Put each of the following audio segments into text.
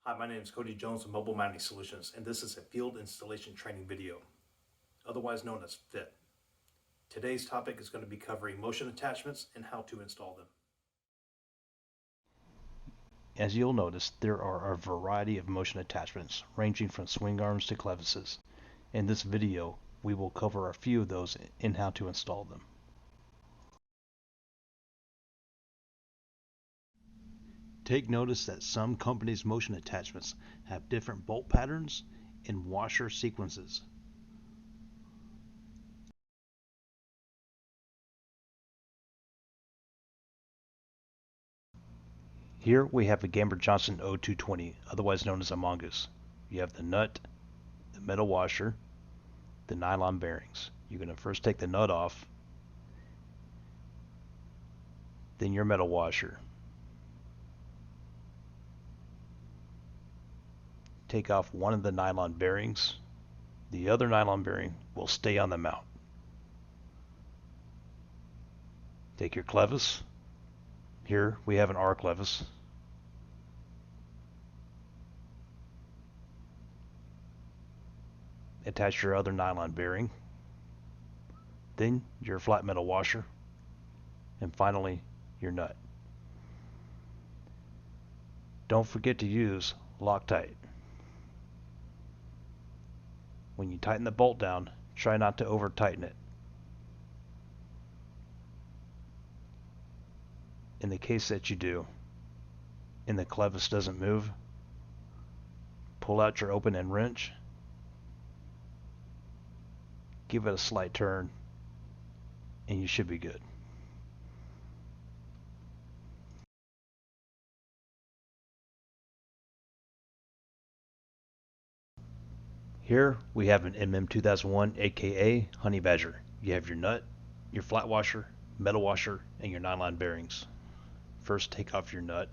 Hi, my name is Cody Jones of Mobile Mounting Solutions, and this is a field installation training video, otherwise known as F.I.T. Today's topic is going to be covering motion attachments and how to install them. As you'll notice, there are a variety of motion attachments ranging from swing arms to clevises. In this video, we will cover a few of those and how to install them. Take notice that some companies' motion attachments have different bolt patterns and washer sequences. Here we have a Gamber-Johnson O220, otherwise known as a mongoose. You have the nut, the metal washer, the nylon bearings. You're going to first take the nut off, then your metal washer. Take off one of the nylon bearings. The other nylon bearing will stay on the mount. Take your clevis. Here we have an R clevis. Attach your other nylon bearing. Then your flat metal washer. And finally, your nut. Don't forget to use Loctite. When you tighten the bolt down, try not to over tighten it. In the case that you do, and the clevis doesn't move, pull out your open end wrench, give it a slight turn, and you should be good. Here we have an MM2001 aka Honey Badger. You have your nut, your flat washer, metal washer, and your nylon bearings. First take off your nut,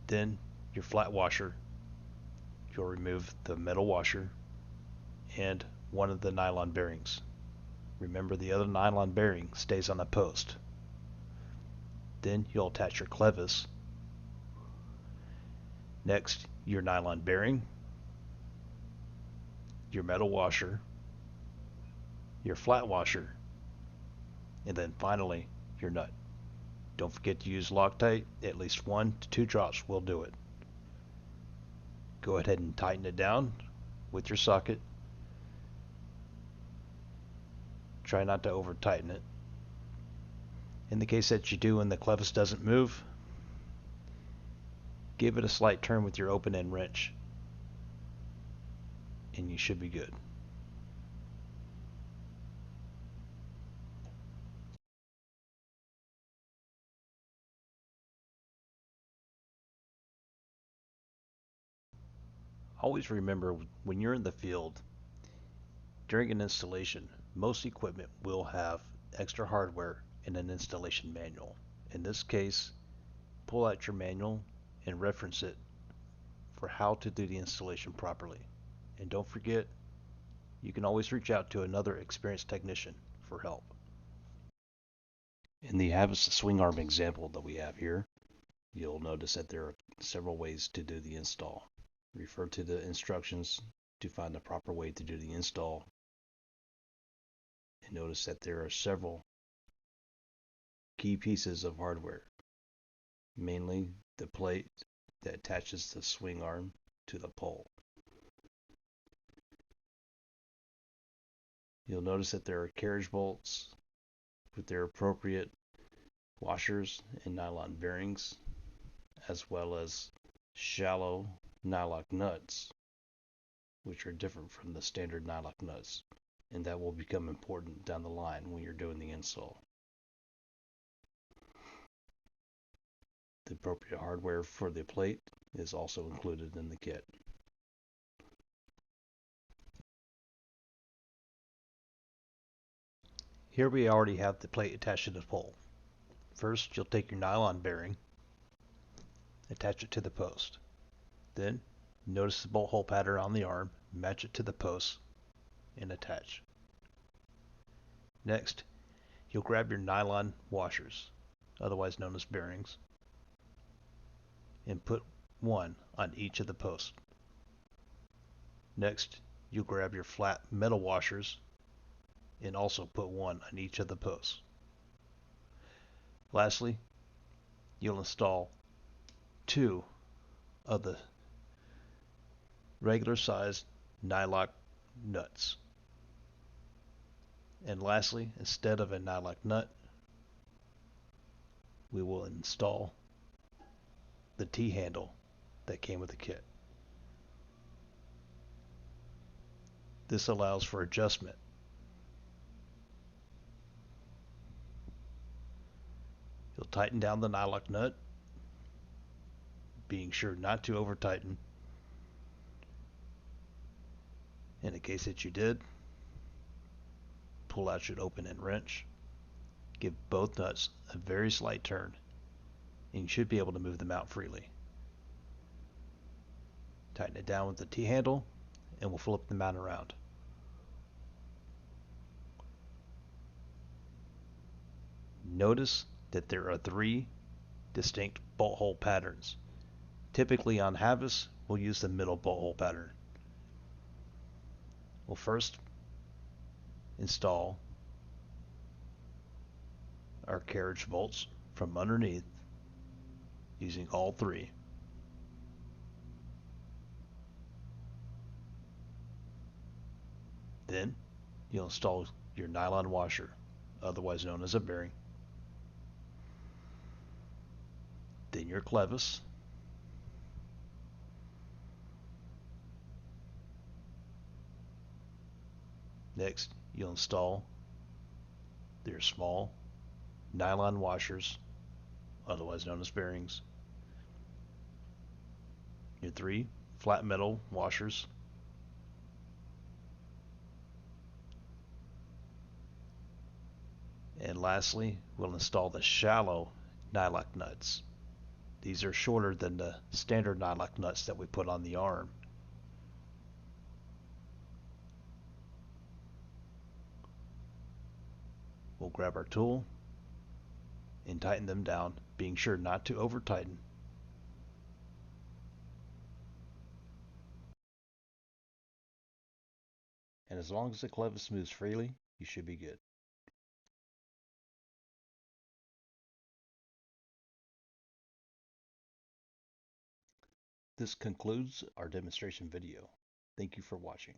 then your flat washer. You'll remove the metal washer and one of the nylon bearings. Remember, the other nylon bearing stays on the post. Then you'll attach your clevis. Next, your nylon bearing, your metal washer, your flat washer, and then finally your nut. Don't forget to use Loctite. At least 1 to 2 drops will do it. Go ahead and tighten it down with your socket. Try not to over tighten it. In the case that you do and the clevis doesn't move, give it a slight turn with your open end wrench and you should be good. Always remember, when you're in the field, during an installation, most equipment will have extra hardware and an installation manual. In this case, pull out your manual and reference it for how to do the installation properly. And don't forget, you can always reach out to another experienced technician for help. In the Havas swing arm example that we have here, you'll notice that there are several ways to do the install. Refer to the instructions to find the proper way to do the install. And notice that there are several key pieces of hardware, mainly the plate that attaches the swing arm to the pole. You'll notice that there are carriage bolts with their appropriate washers and nylon bearings, as well as shallow nylock nuts, which are different from the standard nylock nuts, and that will become important down the line when you're doing the install. The appropriate hardware for the plate is also included in the kit. Here we already have the plate attached to the pole. First, you'll take your nylon bearing, attach it to the post. Then, notice the bolt hole pattern on the arm, match it to the post, and attach. Next, you'll grab your nylon washers, otherwise known as bearings. and put one on each of the posts. Next, you'll grab your flat metal washers and also put one on each of the posts. Lastly, you'll install two of the regular sized nylock nuts. And lastly, instead of a nylock nut, we will install the T-handle that came with the kit. This allows for adjustment. You'll tighten down the nylock nut, being sure not to over tighten. In the case that you did, pull out your open end wrench, give both nuts a very slight turn, and you should be able to move them out freely. Tighten it down with the T-handle, and we'll flip the mount around. Notice that there are three distinct bolt hole patterns. Typically on Havas, we'll use the middle bolt hole pattern. We'll first install our carriage bolts from underneath using all three. Then you'll install your nylon washer, otherwise known as a bearing. Then your clevis. Next, you'll install your small nylon washers, otherwise known as bearings. Your three flat metal washers. And lastly, we'll install the shallow nylock nuts. These are shorter than the standard nylock nuts that we put on the arm. We'll grab our tool and tighten them down, being sure not to over tighten. And as long as the clevis moves freely, you should be good. This concludes our demonstration video. Thank you for watching.